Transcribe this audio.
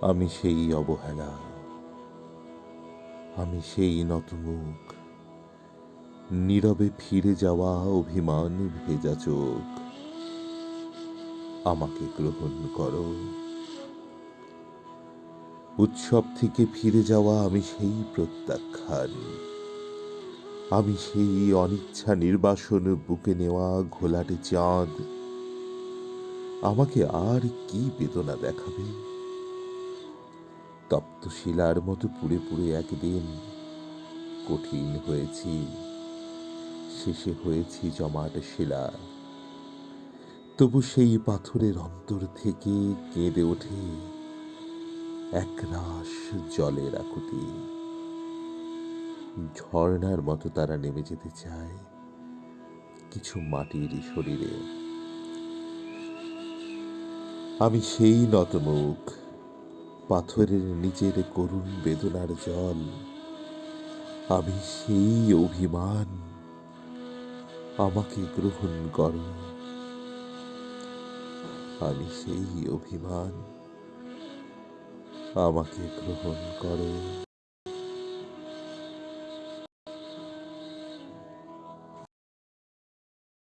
আমি সেই অবহেলা, আমি সেই নতমুখ, নীরবে ফিরে যাওয়া অভিমান ভেজা চোখ। আমাকে গ্রহণ করো। উৎসব থেকে ফিরে যাওয়া আমি সেই প্রত্যাখ্যান, আমি সেই অনিচ্ছা নির্বাসন বুকে নেওয়া ঘোলাটে চাঁদ। আমাকে আর কি বেদনা দেখাবে? তপ্ত শিলার মতো পুড়ে পুড়ে একদিন কঠিন হয়েছি, শেষে হয়েছি জমাট শিলা। তবু সেই পাথরের অন্তর থেকে কেঁদে ওঠে একরাশ জলের আকুতি। ঝর্ণার মতো তারা নেমে যেতে চায় কিছু মাটির শরীরে। আমি সেই নতমুখ, পাথরের নিচের করুণ বেদনার জল। আমি সেই অভিমান, আমাকে গ্রহণ করো। আমি সেই অভিমান, আমাকে গ্রহণ করো।